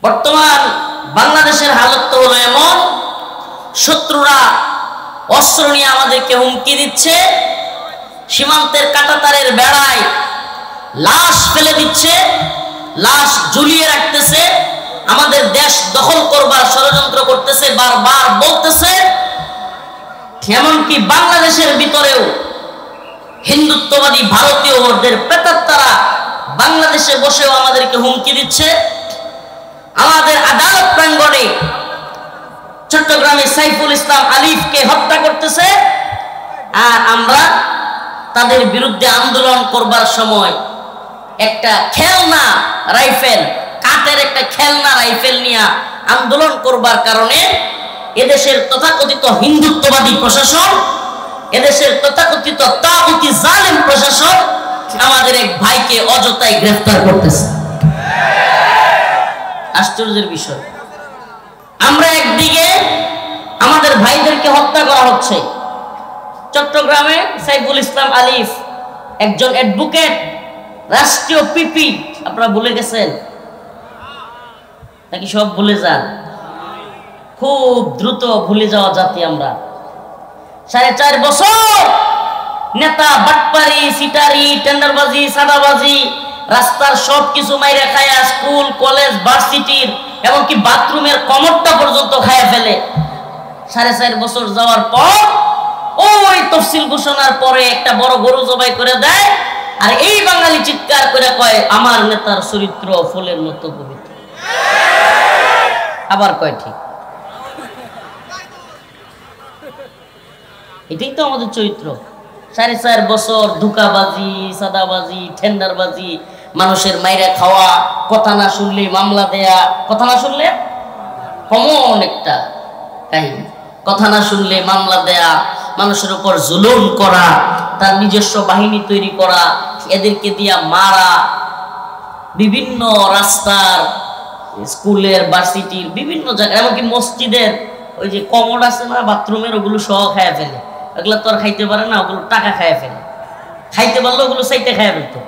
বর্তমান বাংলাদেশের হালত তো হলো এমন, শত্রুরা অস্ত্র নিয়ে আমাদেরকে হুমকি দিচ্ছে, সীমান্তের কাঁটাতারের বেড়ায় লাশ ফেলে দিচ্ছে, লাশ ঝুলিয়ে রাখতেছে, আমাদের দেশ দখল করবার ষড়যন্ত্র করতেছে, বারবার বলতেছে। এমনকি বাংলাদেশের ভিতরেও হিন্দুত্ববাদী ভারতীয়দের প্রেতাত্মারা বাংলাদেশে বসেও আমাদেরকে হুমকি দিচ্ছে। আমাদের আদালত প্রাঙ্গণে চট্টগ্রামে সাইফুল ইসলাম আলিফকে হত্যা করতেছে, আর আমরা তাদের বিরুদ্ধে আন্দোলন করবার সময় একটা খেলনা রাইফেল, কাঠের একটা খেলনা রাইফেল নিয়ে আন্দোলন করবার কারণে এদেশের তথাকথিত হিন্দুত্ববাদী প্রশাসন, এদেশের তথাকথিত তাগুতি জালেম প্রশাসন আমাদের এক ভাইকে অযথাই গ্রেফতার করতেছে। আশ্চর্যের বিষয়, আমরা একদিকে আমাদের ভাইদেরকে হত্যা করা হচ্ছে, চট্টগ্রামে সাইফুল ইসলাম আলিফ একজন অ্যাডভোকেট, রাষ্ট্রীয় পিপি, আপনারা ভুলে গেছেন নাকি সব ভুলে যান? খুব দ্রুত ভুলে যাওয়া জাতি আমরা। 4.5 বছর নেতা বাটপারি, সিটারি, টেন্ডারবাজি, সাদাবাজি, রাস্তার সব কিছু মাইরা খায়া, স্কুল কলেজ ভার্সিটির এমনকি বাথরুমের কমরটা পর্যন্ত খায়া ফেলে। 4.5 বছর যাওয়ার পর ওই তফসিল ঘোষণার পরে একটা বড় গরু জবাই করে দেয়, আর এই বাঙালি চিৎকার করে কয় আমার নেতার চরিত্র ফুলের মতো পবিত্র। আবার কয় ঠিক। এটাই তো আমাদের চরিত্র। 4.5 বছর ধোঁকাবাজি, সাদাবাজি, টেন্ডারবাজি, মানুষের মাইরা খাওয়া, কথা না শুনলে মামলা দেয়া, কথা না শুনলে কমন একটা কাহিনী, কথা না শুনলে মামলা দেয়া, মানুষের উপর জুলুম করা, তার নিজস্ব বাহিনী তৈরি করা, এদেরকে দিয়া মারা, বিভিন্ন রাস্তার, স্কুলের, ভার্সিটির বিভিন্ন জায়গায়, এমনকি মসজিদের ওই যে কমোড আছে না বাথরুমের, ওগুলো সহ খায়া ফেলে। ওগুলো তো আর খাইতে পারে না, ওগুলো টাকা খায়া ফেলে, খাইতে পারলে ওগুলো চাইতে খায়া ফেলতো।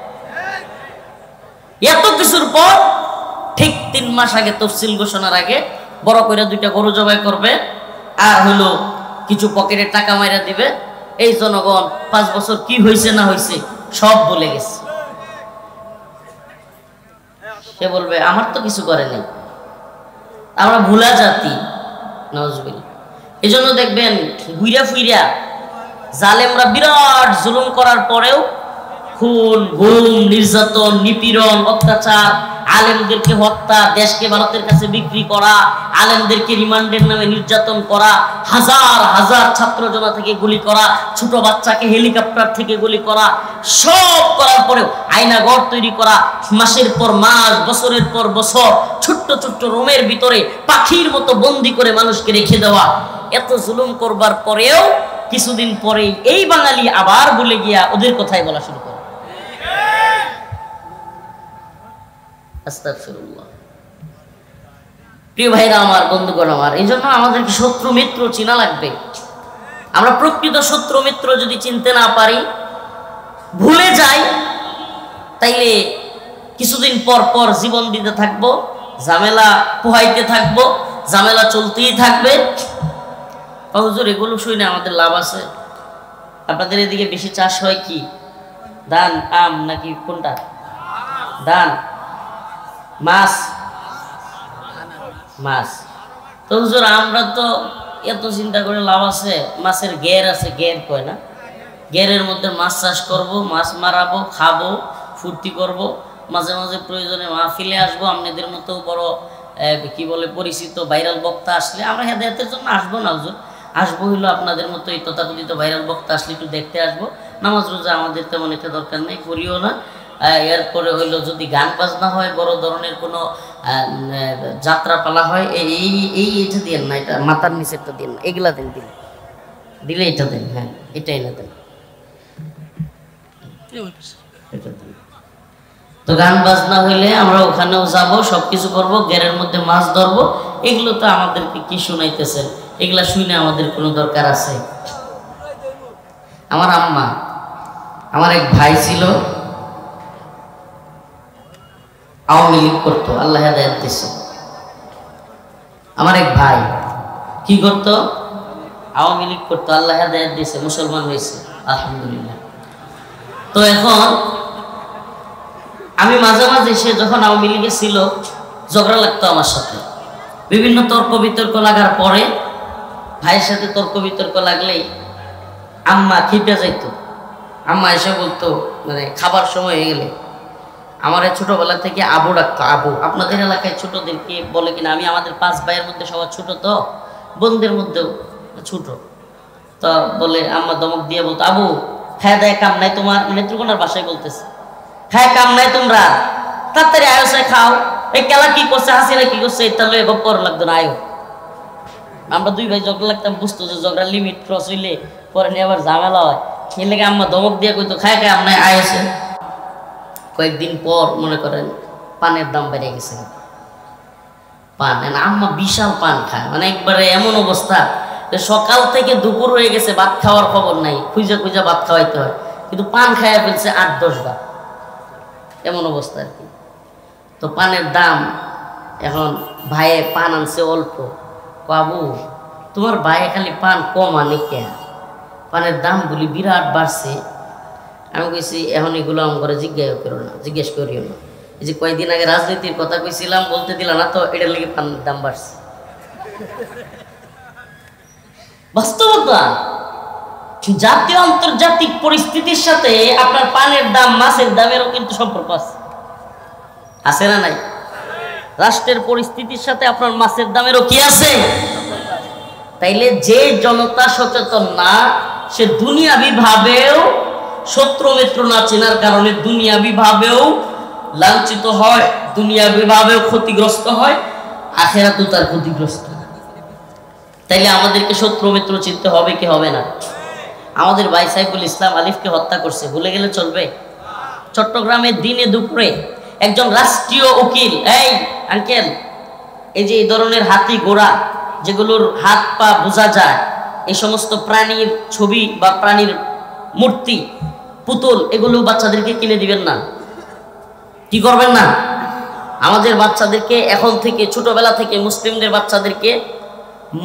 এত কিছুর পর ঠিক 3 মাস আগে তফসিল ঘোষণার আগে বড় করে 2টা গরু জবাই করবে, আর হলো কিছু পকেটে টাকা মাইরা দিবে। এই জনগণ 5 বছর কি হয়েছে না হয়েছে সব ভুলে গেছে। সে বলবে আমার তো কিছু করে নাই। আমরা ভুলা জাতি, নাউজুবিল্লাহ। এই জন্য দেখবেন ঘুইরা ফুইরা জালেমরা বিরাট জুলুম করার পরেও খুন, গুম, নির্যাতন, নিপীড়ন, অত্যাচার, আলেমদেরকে হত্যা, দেশকে ভারতের কাছে বিক্রি করা, আলেমদেরকে রিমান্ডের নামে নির্যাতন করা, হাজার হাজার ছাত্র জমা থেকে গুলি করা, ছোট বাচ্চাকে হেলিকপ্টার থেকে গুলি করা, সব করার পরেও আয়নাঘর তৈরি করা, মাসের পর মাস, বছরের পর বছর ছোট্ট ছোট্ট রুমের ভিতরে পাখির মতো বন্দি করে মানুষকে রেখে দেওয়া, এত জুলুম করবার পরেও কিছুদিন পরেই এই বাঙালি আবার ভুলে গিয়া ওদের কথাই বলা শুরু করে। আস্তাগফিরুল্লাহ। প্রিয় ভাইরা আমার, বন্ধুগণ আমার, এই জন্য আমাদেরকে শত্রু মিত্র চিনা লাগবে। আমরা প্রকৃত শত্রু মিত্র যদি চিনতে না পারি, ভুলে যাই, তাইলে কিছুদিন পর পর জীবন দিতে থাকবো, ঝামেলা পোহাইতে থাকবো, ঝামেলা চলতেই থাকবে। হুজুর এগুলো শুনে আমাদের লাভ আছে? আপনাদের এদিকে বেশি চাষ হয় কি, ধান, আম নাকি কোনটা? ধান, মাছ? মাছ। তো হুজুর আমরা তো এত চিন্তা করে লাভ আছে, মাছের ঘের আছে, ঘের কয় না, ঘেরের মধ্যে মাছ চাষ করব, মাছ মারাবো, খাবো, ফুর্তি করব, মাঝে মাঝে প্রয়োজনে মাহফিলে আসবো, আপনাদের মতো বড় কি বলে পরিচিত ভাইরাল বক্তা আসলে আমরা হেদায়েতের জন্য আসবো না হুজুর, আসবো হইলো আপনাদের মতো এই তথাকথিত ভাইরাল বক্তা আসলে একটু দেখতে আসবো, নামাজ রোজা আমাদের তেমন একটা দরকার নেই, করিও না। এরপরে হইলো যদি গান বাজনা হয়, বড় ধরনের কোনো যাত্রা পালা হয়, এইটা দিন না, এটা মাথার নিচেরটা দিন না, এগুলা দিন, দিলে এটা দেন, হ্যাঁ এটাই না দেন, এটা দেন। তো গান বাজনা হইলে আমরা ওখানেও যাব, সবকিছু করব, ঘেরের মধ্যে মাছ ধরবো, এগুলো তো আমাদেরকে কি শুনাইতেছেন? এগুলা শুনে আমাদের কোনো দরকার আছে? আমার আম্মা, আমার এক ভাই ছিল, আওয়ামী লীগ করতো, আল্লাহ হেদায়েত দিয়েছে, আমার এক ভাই কি করতো, আওয়ামী লীগ করতো, আল্লাহ হেদায়েত দিয়েছে, মুসলমান হয়েছে আলহামদুলিল্লাহ। তো এখন আমি মাঝে মাঝে সে যখন আওয়ামী লীগে ছিল ঝগড়া লাগতো আমার সাথে, বিভিন্ন তর্ক বিতর্ক লাগার পরে ভাইয়ের সাথে তর্ক বিতর্ক লাগলেই আম্মা খেপে যাইতো। আম্মা এসে বলতো, মানে খাবার সময় হয়ে গেলে আমার ছোটবেলা থেকে আবু ডাকতো। আবু, আপনাদের এলাকায় ছোটদেরকে বলে কিনা, আমি আমাদের 5 ভাইয়ের মধ্যে সবার ছোট, তো বোনদের মধ্যেও ছোট। তো বলে আম্মা দমক দিয়ে বলতো, আবু খায় দেয় কাম নাই তোমার, নেত্রকোনার ভাষায় বলতেছে, খায় কাম নাই তোমরা, তাড়াতাড়ি আয়োসায় খাও, এই কেলা কি করছে, হাসিনা কি করছে, তাহলে এবার পর লাগতো না আয়ো। আমরা 2 ভাই ঝগড়া লাগতাম, বুঝতো যে ঝগড়ার লিমিট ক্রস হইলে পরে নিয়ে আবার ঝামেলা হয়। সেই লেগে আম্মা দমক দিয়ে কইতো, খায় খায় আমনায় আয়োসে। কয়েকদিন পর মনে করেন পানের দাম বেড়ে গেছে, পান আম্মা বিশাল পান খায়, মানে একবারে এমন অবস্থা যে সকাল থেকে দুপুর হয়ে গেছে, ভাত খাওয়ার খবর নাই, খুঁজে খুঁজে ভাত খাওয়াইতে হয়, কিন্তু পান খাইয়া ফেলছে 8-10 বার, এমন অবস্থা আর কি। তো পানের দাম, এখন ভাইয়ে পান আনছে অল্প, বাবু তোমার ভাইয়ে খালি পান কম আনে কে, পানের দাম বলি বিরাট বাড়ছে। আমি কইছি এখন এগুলো আমার ঘরে জিজ্ঞেস করিও না, এই যে কয়েকদিন আগে রাজনীতির কথা কইছিলাম, বলতে দিলা না, তো এটার লেগে পানের দাম বাড়ছে। বাস্তবতা, জাতীয় আন্তর্জাতিক পরিস্থিতির সাথে আপনার পানের দাম, মাছের দামেরও কিন্তু সম্পর্ক আছে না নাই? রাষ্ট্রের পরিস্থিতির সাথে আপনার মাছের দামেরও কি আছে? তাইলে যে জনতা সচেতন না, সে দুনিয়াবি ভাবেও শত্রু মিত্র না চেনার কারণে দুনিয়াবি ভাবেও লাঞ্ছিত হয়, দুনিয়াবি ভাবেও ক্ষতিগ্রস্ত হয়, আখিরাতেও তার ক্ষতিগ্রস্ত। তাইলে আমাদেরকে শত্রু মিত্র চিনতে হবে কি হবে না? আমাদের ভাই সাইফুল ইসলাম আলিফকে হত্যা করছে, ভুলে গেলে চলবে? চট্টগ্রামে দিনে দুপুরে একজন রাষ্ট্রীয় উকিল, এই আঙ্কেল, এই যে এই ধরনের হাতি ঘোড়া যেগুলোর হাত পা বোঝা যায়, এই সমস্ত প্রাণীর ছবি বা প্রাণীর মূর্তি, পুতুল, এগুলো বাচ্চাদেরকে কিনে দিবেন না। কি করবেন না? আমাদের বাচ্চাদেরকে এখন থেকে, ছোটবেলা থেকে মুসলিমদের বাচ্চাদেরকে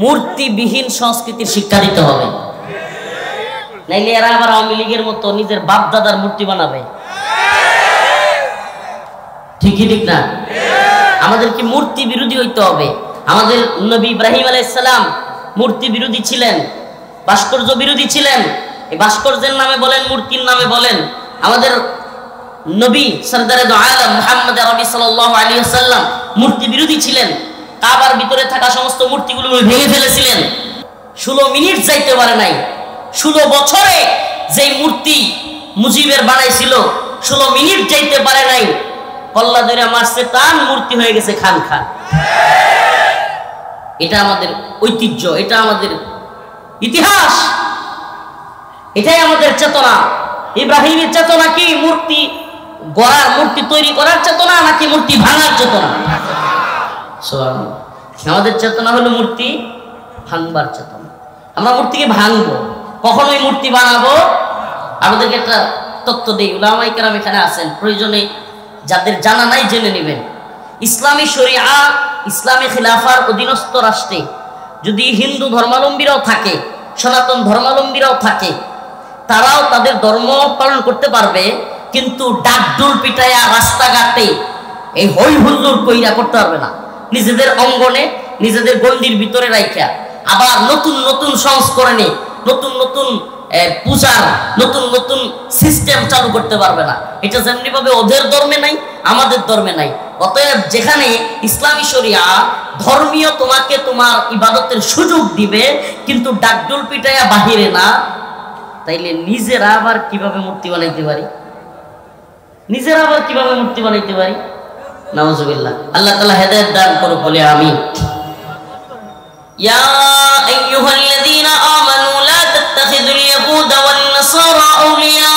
মূর্তিবিহীন সংস্কৃতির শিক্ষা দিতে হবে, নাইলে এরা আবার আওয়ামী লীগের মতো নিজের বাপ দাদার মূর্তি বানাবে। ঠিকই ঠিক না? আমাদেরকে মূর্তি বিরোধী হইতে হবে। আমাদের নবী ইব্রাহিম আলাইহিস সালাম মূর্তি বিরোধী ছিলেন, ভাস্কর্য বিরোধী ছিলেন। এই ভাস্কর্যের নামে বলেন, মূর্তির নামে বলেন, আমাদের নবী সরদারে দো আলম মুহাম্মদ আরবি সাল্লাল্লাহু আলাইহি ওয়াসাল্লাম মূর্তি বিরোধী ছিলেন। কাবার ভিতরে থাকা সমস্ত মূর্তিগুলো ভেঙে ফেলেছিলেন। 16 মিনিট যাইতে পারে নাই। 16 বছরে যেই মূর্তি মুজিবের বানাইছিল, 16 মিনিট যাইতে পারে নাই, কল্লা ধরে মারছে টান, মূর্তি হয়ে গেছে খান খান। এটা আমাদের ঐতিহ্য, এটা আমাদের ইতিহাস, এটাই আমাদের চেতনা। ইব্রাহিমের চেতনা কি? মূর্তি গড়ার, মূর্তি তৈরি করার চেতনা, নাকি মূর্তি ভাঙার চেতনা? আমাদের চেতনা হলো মূর্তি ভাঙবার চেতনা। আমরা মূর্তিকে ভাঙবো, কখনোই মূর্তি বানাবো। আমাদেরকে একটা তত্ত্ব দিই, উলামায়ে কেরাম এখানে আছেন, প্রয়োজনে যাদের জানা নাই জেনে নেবেন। ইসলামী শরিয়া, ইসলামী খিলাফার অধীনস্থ রাষ্ট্রে যদি হিন্দু ধর্মাবলম্বীরাও থাকে, সনাতন ধর্মাবলম্বীরাও থাকে, তারাও তাদের ধর্ম পালন করতে পারবে, কিন্তু ডাকডুল পিটায়া রাস্তাঘাটে এই হই হুল্লোড় কইরা করতে পারবে না। নিজেদের অঙ্গনে, নিজেদের গণ্ডির ভিতরে রাইখা আবার নতুন নতুন সংস্করণে, নতুন নতুন পূজার নতুন নতুন সিস্টেম চালু করতে পারবে না। এটা যেমনি ভাবে ওদের ধর্মে নাই, আমাদের ধর্মে নাই। অতএব যেখানে ইসলামী শরিয়া ধর্মীয় তোমাকে তোমার ইবাদতের সুযোগ দিবে, কিন্তু ডাকডুল পিটায়া বাহিরে না, তাইলে নিজেরা আবার কিভাবে মূর্তি বানাইতে পারি? নিজেরা আবার কিভাবে মূর্তি বানাইতে পারি? নাউজুবিল্লাহ। আল্লাহ তাআলা হেদায়েত দান করুক, বলে আমিন। ইয়া আইয়ুহাল্লাযীনা আমানু লা তাত্তাখিযুল ইয়াহুদা ওয়ান নাসারা আউলিয়া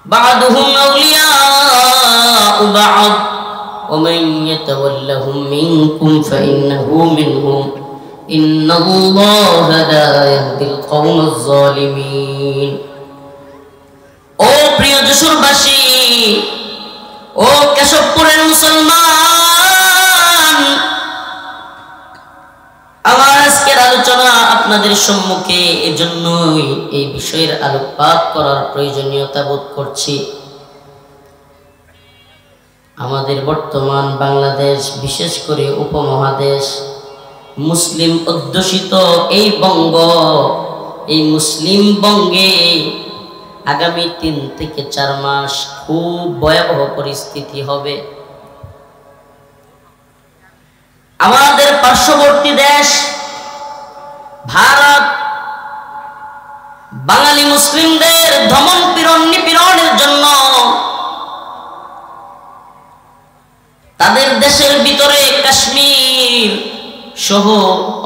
বা'দুহুম আউলিয়াউ বা'দ ওয়া মান ইয়াতাওয়াল্লাহুম মিনকুম ফাইন্নাহু মিনহুম ইন্নাল্লাহা লা ইয়াহদিল কওমাজ যালিমিন। ও প্রিয় যশোরবাসী, ও কেশবপুরের মুসলমান, আপনাদের সম্মুখে এজন্যই এই বিষয়ের আলোকপাত করার প্রয়োজনীয়তা বোধ করছি। আমাদের বর্তমান বাংলাদেশ, বিশেষ করে উপমহাদেশ, মুসলিম অধ্যুষিত এই বঙ্গ, এই মুসলিম বঙ্গে আগামী 3 থেকে 4 মাস খুব ভয়াবহ পরিস্থিতি হবে। আমাদের পার্শ্ববর্তী দেশ ভারত বাঙালি মুসলিমদের দমন পীড়ন নিপীড়নের জন্য তাদের দেশের ভিতরে কাশ্মীর সহ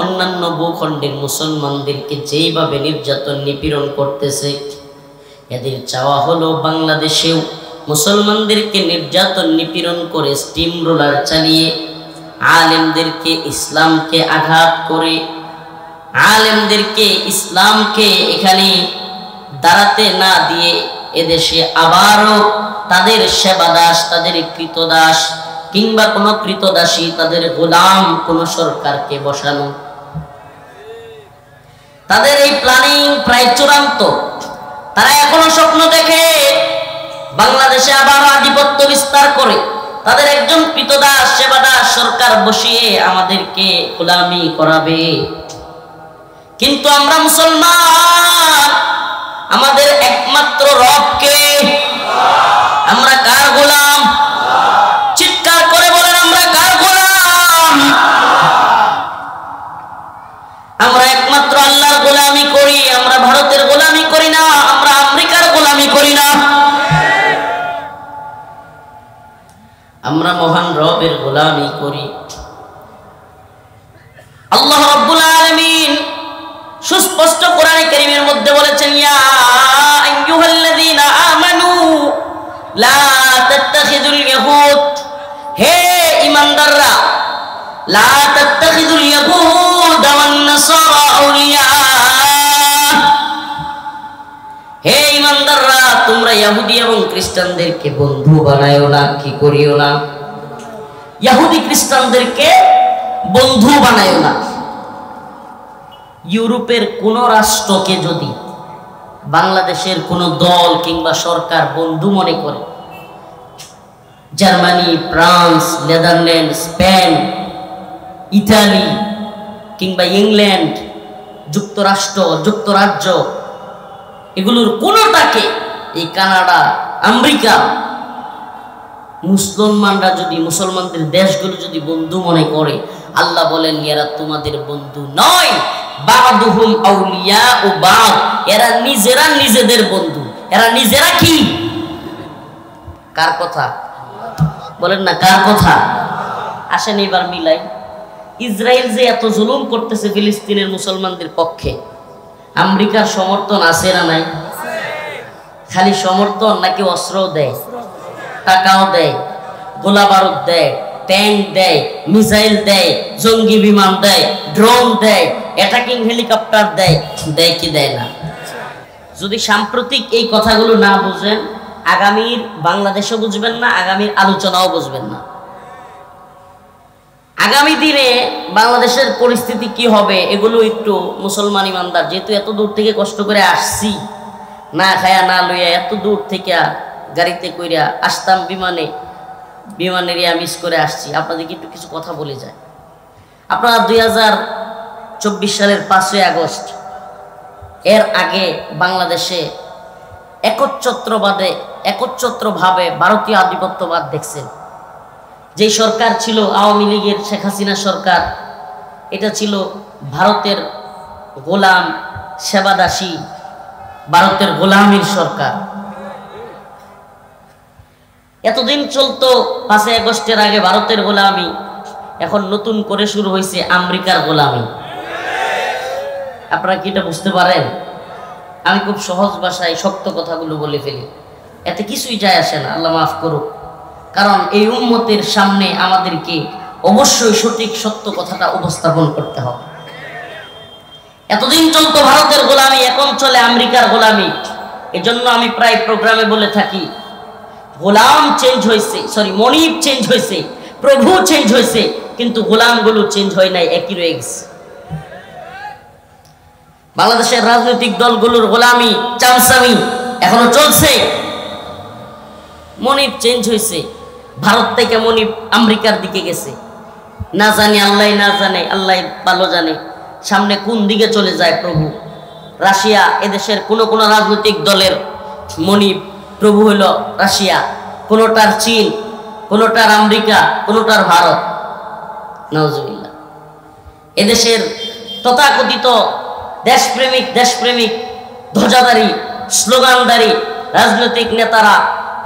অন্যান্য ভূখণ্ডের মুসলমানদেরকে যেইভাবে নির্যাতন নিপীড়ন করতেছে, এদের চাওয়া হলো বাংলাদেশেও মুসলমানদেরকে নির্যাতন নিপীড়ন করে স্টিম রোলার চালিয়ে আলেমদেরকে, ইসলামকে আঘাত করে, আলেমদেরকে, ইসলামকে এখানে দাঁড়াতে না দিয়ে এদেশে আবারও তাদের সেবাদাস, তাদের কৃতদাস কিংবা কোনো কৃতদাসী, তাদের গোলাম কোনো সরকারকে বসানো, তাদের এই প্ল্যানিং প্রায় চূড়ান্ত। তারা এখনো স্বপ্ন দেখে বাংলাদেশে আবার আধিপত্য বিস্তার করে তাদের একজন কৃতদাস, সেবাদাস সরকার বসিয়ে আমাদেরকে গোলামি করাবে। কিন্তু আমরা মুসলমান, আমাদের একমাত্র রবকে, আমরা কার গোলাম? চিৎকার করে বলেন, আমরা কার গোলাম? আমরা একমাত্র আল্লাহর গোলামি করি। আমরা ভারতের গোলামি করি না, আমরা আমেরিকার গোলামি করি না, আমরা মহান রবের গোলামি করি। আল্লাহ রাব্বুল আলামিন সুস্পষ্ট কোরআনে কারীমের মধ্যে বলেছেন, ইয়া আইয়ুহাল্লাযীনা আমানু লা তাত্তাখিযুল ইয়াহুদ, হে ঈমানদাররা, লা তাত্তাখিযুল ইয়াহুদ ওয়ান নাসারা আউলিয়া, হে ঈমানদাররা, তোমরা ইহুদি এবং খ্রিস্টানদেরকে বন্ধু বানায়ো না। কি করিও না? ইহুদি খ্রিস্টানদেরকে বন্ধু বানায়ো না। ইউরোপের কোন রাষ্ট্রকে যদি বাংলাদেশের কোন দল কিংবা সরকার বন্ধু মনে করে, Germany, France, Netherland, Spain, Italy কিংবা ইংল্যান্ড, যুক্তরাষ্ট্র, যুক্তরাজ্য, এগুলোর কোনটাকে, এই কানাডা, আমেরিকা, মুসলমানরা যদি, মুসলমানদের দেশগুলো যদি বন্ধু মনে করে, আল্লাহ বলেন এরা তোমাদের বন্ধু নয়, বাদুহুম আউলিয়া ও বাদ, এরা নিজেরা নিজেদের বন্ধু। এরা নিজেরা কি? কার কথা বলেন না, কার কথা? আসেন এবার মিলাই। ইসরায়েল যে এত জুলুম করতেছে ফিলিস্তিনের মুসলমানদের পক্ষে, আমেরিকার সমর্থন আছে না নাই? খালি সমর্থন নাকি অস্ত্রও দেয়, টাকাও দেয়, গোলা বারুদ দেয়, ট্যাঙ্ক দেয়, মিসাইল দেয়, জঙ্গি বিমান দেয়, ড্রোন দেয়, অ্যাটাকিং হেলিকপ্টার দেয়, দেয় কি দেয় না? যদি সাম্প্রতিক এই কথাগুলো না বুঝেন, আগামীর বাংলাদেশও বুঝবেন না, আগামীর আলোচনাও বুঝবেন না। আগামী দিনে বাংলাদেশের পরিস্থিতি কি হবে, এগুলো একটু মুসলমান ইমানদার, যেহেতু এত দূর থেকে কষ্ট করে আসছি, না খায়া না লইয়া এত দূর থেকে গাড়িতে কইরা আসতাম, বিমানের মিস করে আসছি, আপনাদেরকে একটু কিছু কথা বলে যায়। আপনারা 2024 সালের 5ই আগস্ট এর আগে বাংলাদেশে একচ্ছত্রভাবে ভারতীয় আধিপত্যবাদ দেখছেন। যে সরকার ছিল আওয়ামী লীগের, শেখ হাসিনা সরকার, এটা ছিল ভারতের গোলাম, সেবাদাসী, ভারতের গোলামীর সরকার। এতদিন চলতো 5ই আগস্টের আগে ভারতের গোলামি, এখন নতুন করে শুরু হয়েছে আমেরিকার গোলামি। আপনারা কি এটা বুঝতে পারেন? আমি খুব সহজ ভাষায় শক্ত কথাগুলো বলে ফেলি, এতে কিছুই যায় আসে না, আল্লাহ মাফ করুক। কারণ এই উম্মতের সামনে আমাদেরকে অবশ্যই সঠিক সত্য কথাটা উপস্থাপন করতে হবে। এতদিন চলতো ভারতের গোলামি, এখন চলে আমেরিকার গোলামি। এজন্য আমি প্রায় প্রোগ্রামে বলে থাকি, গোলাম চেঞ্জ হয়েছে, মনিব চেঞ্জ হয়েছে, প্রভু চেঞ্জ হয়েছে, কিন্তু গোলামগুলো চেঞ্জ হয় নাই, একই রয়ে গেছে। বাংলাদেশের রাজনৈতিক দলগুলোর গোলামি চামচামি এখনো চলছে। মনিব চেঞ্জ হয়েছে, ভারত থেকে মনিব আমেরিকার দিকে গেছে, না জানি আল্লাহ না জানে, আল্লাহ ভালো জানে সামনে কোন দিকে চলে যায় প্রভু। রাশিয়া এদেশের কোন কোন রাজনৈতিক দলের মনিব প্রভু হইল রাশিয়া, কোনোটার চীন, কোনোটার আমেরিকা, কোনোটার ভারত। নাউজুবিল্লাহ। এদেশের তথাকথিত দেশপ্রেমিক ধ্বজাধারী স্লোগানধারী রাজনৈতিক নেতারা,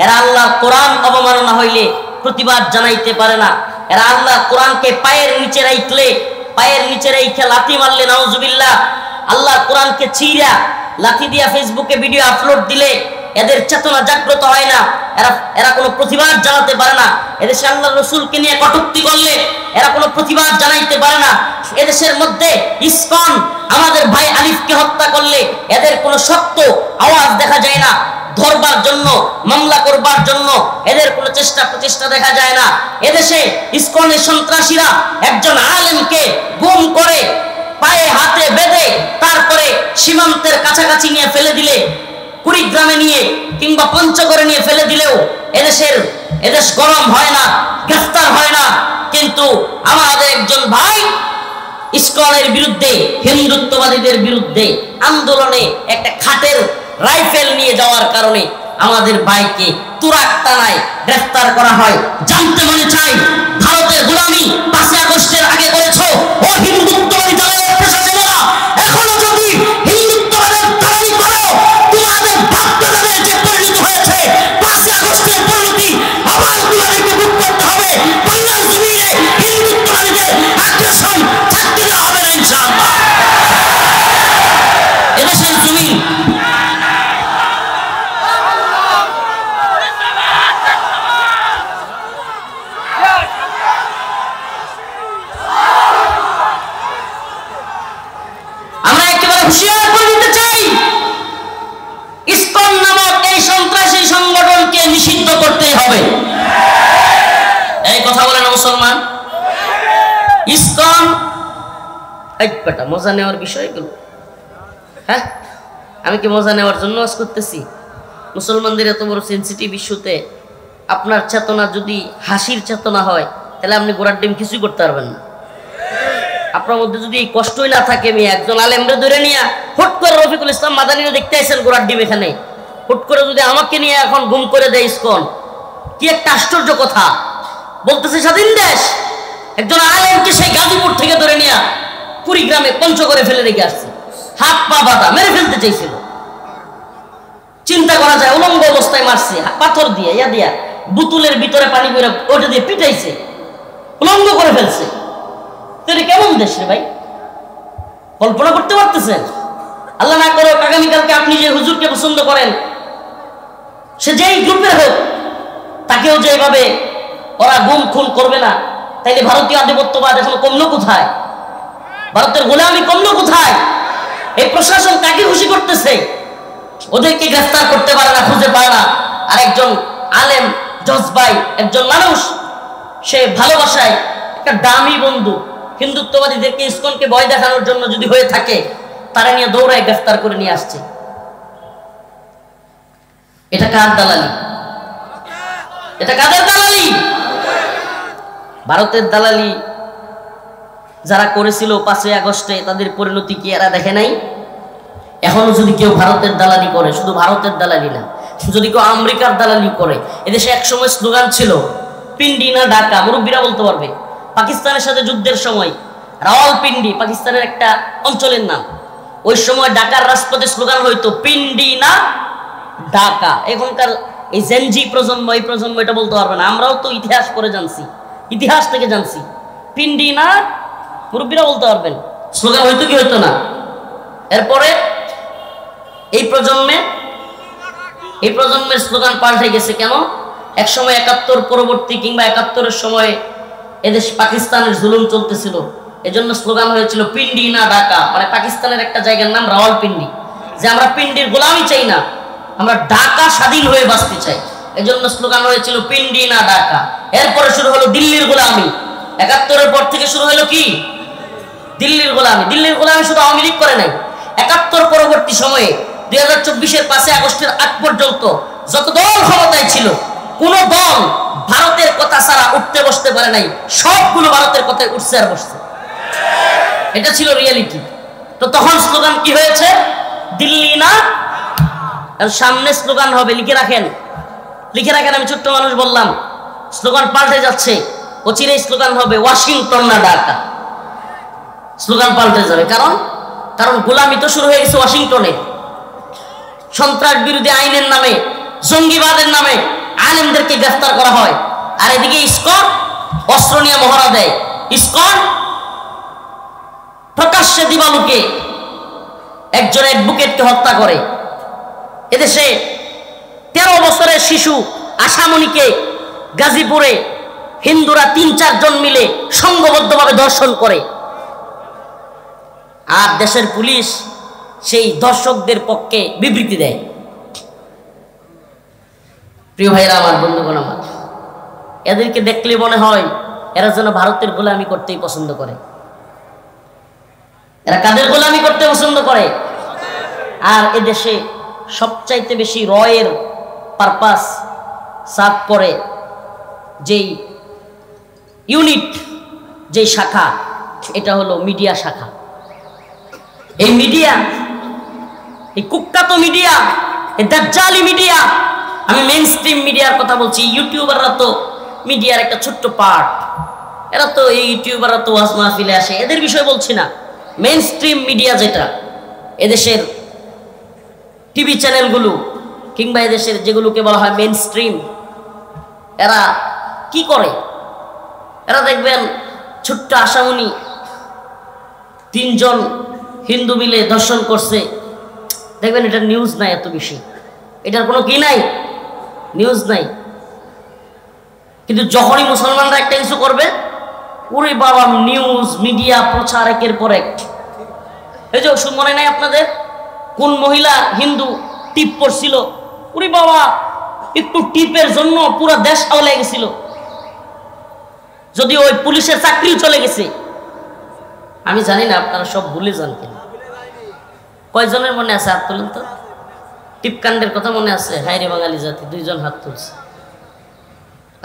এরা আল্লাহ কোরআন অবমাননা হইলে প্রতিবাদ জানাইতে পারে না। এরা আল্লাহ কোরআনকে পায়ের নিচে রাইখে লাথি মারলে নাউজুবিল্লাহ, আল্লাহ কোরআনকে ছিঁড়া লাথি দিয়া ফেসবুকে ভিডিও আপলোড দিলে এদের চেতনা জাগ্রত হয় না, এরা কোনো প্রতিবাদ জানাতে পারে না। এদেশে আল্লাহ রসুলকে নিয়ে কটূক্তি করলে এরা কোনো প্রতিবাদ জানাইতে পারে না। এদেশের মধ্যে ইসকন আমাদের ভাই আলিফকে হত্যা করলে এদের কোনো শক্ত আওয়াজ দেখা যায় না, ধরবার জন্য মামলা করবার জন্য এদের কোনো প্রচেষ্টা দেখা যায় না। এদেশে ইসকনের সন্ত্রাসীরা একজন আলেমকে গুম করে পায়ে হাতে বেঁধে তারপরে সীমান্তের কাছাকাছি নিয়ে ফেলে দিলে, কুড়িগ্রামে নিয়ে কিংবা পঞ্চগড়ে নিয়ে ফেলে দিলেও এদেশ গরম হয় না, গ্রেফতার হয় না। কিন্তু আমাদের একজন ভাই ইসকনের বিরুদ্ধে, হিন্দুত্ববাদীদের বিরুদ্ধে আন্দোলনে একটা খাটের রাইফেল নিয়ে যাওয়ার কারণে আমাদের ভাইকে তুরাক টানায় গ্রেফতার করা হয়। জানতে মনে চাই, ভারতের গোলামি 5 আগস্টের আগে করেছো ও হিন্দুত্ববাদী দলের প্রশাসনেরা, এখনো যদি হিন্দুত্ববাদের দালালি করো, তোমাদের ভাবতে যে পরিণত হয়েছে 5 আগস্টের পরিণতি আবার তোমাদেরকে ভোগ করতে হবে। বাংলার জমিনে হিন্দুত্ববাদীদের আগ্রাসন থাকতে দেওয়া হবে না ইনশাআল্লাহ। এদেশের জমিন হুঁশিয়ার করে দিতে চাই, ইসকন নামক এই সন্ত্রাসী সংগঠনকে নিষিদ্ধ করতে হবে। এই কথা বলে না মুসলমান? ইসকন একটা মজা নেওয়ার বিষয়গুলো, হ্যাঁ আমি কি মজা নেওয়ার জন্য আজ করতেছি? মুসলমানদের এত বড় সেন্সিটিভ ইস্যুতে আপনার চেতনা যদি হাসির চেতনা হয়, তাহলে আপনি গোড়ার ডিম কিছুই করতে পারবেন না। আপনার মধ্যে যদি এই কষ্টই না থাকে, আমি একজন আলেমরে ধরে নিয়ে হুট করে রফিকুল ইসলাম মাদানীরা দেখতে আসেন গোড়ার ডিম এখানে, হুট করে যদি আমাকে নিয়ে এখন গুম করে দেয় ইসকন, কি একটা আশ্চর্য কথা বলতেছে। স্বাধীন দেশ একজন আলেমকে সেই গাজীপুর থেকে ধরে নিয়ে কুড়িগ্রামে পঞ্চগড়ে ফেলে রেখে আসছে, হাত পা বাঁধা, মেরে ফেলতে চাইছিল। চিন্তা করা যায়, উলঙ্গ অবস্থায় মারছে পাথর দিয়ে, ইয়া দিয়া বোতলের ভিতরে পানি করে ওটা দিয়ে পিটাইছে, উলঙ্গ করে ফেলছে। কেমন দেশ রে ভাই, কল্পনা করতে পারতেছেন? আল্লাহ না করো আগামীকালকে আপনি যে হুজুরকে পছন্দ করেন, সে যেই গ্রুপের হোক, তাকেও যে এভাবে ওরা গুম খুন করবে না, তাইলে ভারতীয় আধিপত্যবাদ এখন কমলো কোথায়? ভারতের গোলামি কমলো কোথায়? এই প্রশাসন কাকে খুশি করতেছে? ওদেরকে গ্রেফতার করতে পারে না, খুঁজে পায় না। আর একজন আলেম জজবাই একজন মানুষ, সে ভালোবাসায় একটা দামি বন্ধু, হিন্দুত্ববাদীদেরকে ইসকনকে ভয় দেখানোর জন্য যদি হয়ে থাকে, তারা নিয়ে দৌড়ায় গ্রেফতার করে নিয়ে আসছে। এটা কার দালালি? এটা কাদের দালালি? ভারতের দালালি যারা করেছিল 5 আগস্টে, তাদের পরিণতি কি এরা দেখে নাই? এখনো যদি কেউ ভারতের দালালি করে, শুধু ভারতের দালালি না, যদি কেউ আমেরিকার দালালি করে, এদেশে একসময় স্লোগান ছিল পিন্ডি না ঢাকা, মুরব্বীরা বলতে পারবে। পাকিস্তানের সাথে যুদ্ধের সময় রাওয়ালপিন্ডি পাকিস্তানের একটা অঞ্চলের নাম, ওই সময় ঢাকার রাজপথে স্লোগান হইতো পিন্ডি না ঢাকা। এখনকার এই জেনজি প্রজন্ম, এই প্রজন্ম এটা বলতে পারবে না। আমরাও তো ইতিহাস পড়ে জানছি, ইতিহাস থেকে জানছি, পিন্ডি না মুরব্বীরা বলতে পারবেন, স্লোগান হইতো কি হইতো না। এরপরে এই প্রজন্মের স্লোগান পাল্টে গেছে। কেন? এক সময় 71 পরবর্তী কিংবা 71-এর সময় এদেশ পাকিস্তানের জুলুম চলতেছিল, এজন্য স্লোগান হয়েছিল পিন্ডি না ঢাকা, মানে পাকিস্তানের একটা জায়গার নাম রাওয়ালপিন্ডি, যে আমরা পিন্ডির গোলামি চাই না, আমরা ঢাকা স্বাধীন হয়ে বাঁচতে চাই। এজন্য স্লোগান হয়েছিল পিন্ডি না ঢাকা। এরপরে শুরু হলো দিল্লির গোলামি, 71-এর পর থেকে শুরু হলো কি? দিল্লির গোলামি। দিল্লির গোলামি শুধু আওয়ামী লীগ করে নাই, 71 পরবর্তী সময়ে 2024-এর 5 আগস্টের আগ পর্যন্ত যত দল ক্ষমতায় ছিল, কোন দল ভারতের কথা ছাড়া উঠতে বসতে পারে নাই। সবগুলো ভারতের কথায় উঠছে আর বসছে। এটা ছিল রিয়েলিটি। তো তখন স্লোগান কি হয়েছে? দিল্লি না, সামনে স্লোগান হবে, লিখে রাখেন, লিখে রাখেন। আমি ছোট্ট মানুষ বললাম, স্লোগান পাল্টে যাচ্ছে। অচিরেই স্লোগান হবে ওয়াশিংটন না ঢাকা। স্লোগান পাল্টে যাবে, কারণ গোলামি তো শুরু হয়ে গেছে ওয়াশিংটনে। সন্ত্রাস বিরোধী আইনের নামে, জঙ্গিবাদের নামে আলেমদেরকে গ্রেফতার করা হয়, আর এদিকে ইসকন অস্ত্র নিয়ে মহড়া দেয়। ইসকন প্রকাশ্যে দিবালুকে একজন অ্যাডভোকেটকে হত্যা করে। এদেশে 13 বছরের শিশু আশামণিকে গাজীপুরে হিন্দুরা 3-4 জন মিলে সংঘবদ্ধভাবে ধর্ষণ করে, আর দেশের পুলিশ সেই ধর্ষকদের পক্ষে বিবৃতি দেয়। প্রিয় ভাইরা আমার, বন্ধুগণ আমার, এদেরকে দেখলে মনে হয় এরা যেন ভারতের গোলামি করতেই পছন্দ করে। এরা কাদের গোলামি করতে পছন্দ করে? আর এদেশে সবচাইতে বেশি রয়ের পারপাস সার্ভ করে যেই ইউনিট, যেই শাখা, এটা হলো মিডিয়া শাখা। এই মিডিয়া, এই কুখ্যাত মিডিয়া, এই দাজ্জালি মিডিয়া, আমি মেইন স্ট্রিম মিডিয়ার কথা বলছি। ইউটিউবাররা তো মিডিয়ার একটা ছোট্ট পার্ট। এরা তো, এই ইউটিউবাররা তো ওয়াজ মাহফিলে আসে, এদের বিষয় বলছি না। মেইন স্ট্রিম মিডিয়া যেটা, এদেশের টিভি চ্যানেলগুলো কিংবা এদেশের যেগুলোকে বলা হয় মেইন স্ট্রিম, এরা কি করে? এরা দেখবেন ছোট্ট আশামণি 3 জন হিন্দু মিলে ধর্ষণ করছে, দেখবেন এটা নিউজ নাই এত বেশি, এটার কোনো কি নাই, নিউজ নাই। কিন্তু যখনই মুসলমানরা একটা কিছু করবে, ওরে বাবা, নিউজ মিডিয়া প্রচার একের পর এক। এই যে মনে নাই আপনাদের, কোন মহিলা হিন্দু টিপ পড়ছিল, ওরে বাবা, একটু টিপের জন্য পুরো দেশ আওলে গেছিল, যদি ওই পুলিশের চাকরিও চলে গেছে। আমি জানি না আপনারা সব ভুলে যান কিনা, কয়জনের মনে আছে? হাত তুলেন তো। টিপকাণ্ডের কথা মনে আছে? হায়রে বাঙালি জাতি, 2 জন হাত তুলছে।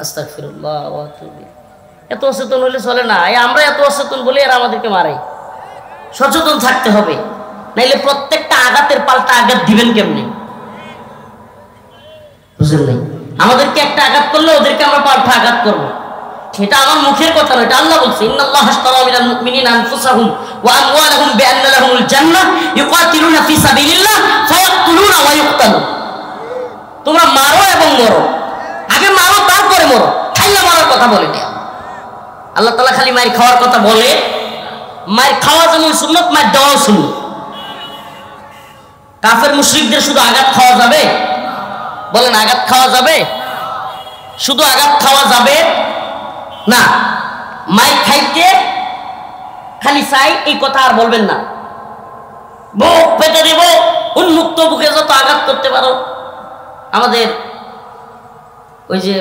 আস্তাগফিরুল্লাহ ওয়া আতুবু। এত অচেতন হলে চলে না। আমরা এত অচেতন বলে এরা আমাদেরকে মারে। সচেতন থাকতে হবে, নাইলে প্রত্যেকটা আঘাতের পাল্টা আঘাত দিবেন কেমনি? বুঝলেন নাই? আমাদেরকে একটা আঘাত করলে ওদেরকে আমরা পাল্টা আঘাত করবো। এটা আমার মুখের কথা নয়, এটা আল্লাহ বলছে, ইন্নাল্লাহা আশতারা মিনাল মুমিনিনা আনফুসাহুম ওয়া আমওয়ালাহুম বিআন্না লাহুমুল জান্নাহ ইউকাতিলুনা ফি সাবিলিল্লাহ ফায়াকতুলুনা ওয়া ইউকতালুন। তোমরা মারো এবং মরো, আগে মারো তারপরে মরো, খাইলা মারার কথা বলে না। আল্লাহ তাআলা খালি মার খাওয়ার কথা বলে। মার খাওয়া যেমন সুন্নাত, মার দেওয়াও সুন্নাত। কাফের মুশরিকদের শুধু আঘাত খাওয়া যাবে? বলেন, আঘাত খাওয়া যাবে? শুধু আঘাত খাওয়া যাবে না। মাইক খাইতে খালি চাই এই কথা আর বলবেন না। বুক পেতে দেব, উন্মুক্ত বুকে যত আঘাত করতে পারো। আমাদের ওই যে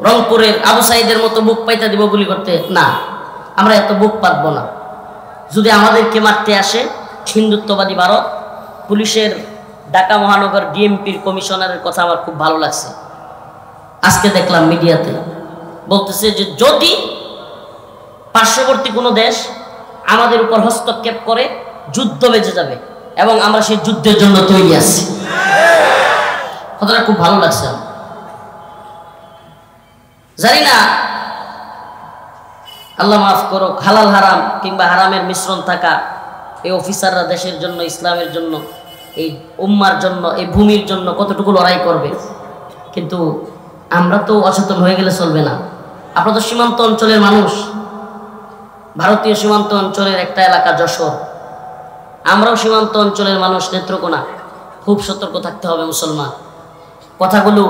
রংপুরের আবু সাইদের মতো বুক পাইতে দিব গুলি করতে না, আমরা এত বুক পাতবো না। যদি আমাদেরকে মারতে আসে হিন্দুত্ববাদী ভারত, পুলিশের ঢাকা মহানগর ডিএমপির কমিশনারের কথা আমার খুব ভালো লাগছে। আজকে দেখলাম মিডিয়াতে বলতেছে যে যদি পার্শ্ববর্তী কোনো দেশ আমাদের উপর হস্তক্ষেপ করে, যুদ্ধ বেজে যাবে এবং আমরা সেই যুদ্ধের জন্য তৈরি আছি। কথাটা খুব ভালো লাগছে। জানি না, আল্লাহ মাফ করো, হালাল হারাম কিংবা হারামের মিশ্রণ থাকা এই অফিসাররা দেশের জন্য, ইসলামের জন্য, এই উম্মার জন্য, এই ভূমির জন্য কতটুকু লড়াই করবে। কিন্তু আমরা তো অচেতন হয়ে গেলে চলবে না। আপনারা তো সীমান্ত অঞ্চলের মানুষ, ভারতীয় সীমান্ত অঞ্চলের একটা এলাকা যশোর, আমরাও সীমান্ত অঞ্চলের মানুষ, নেত্রকোনা। খুব সতর্ক থাকতে হবে মুসলমান। কথাগুলো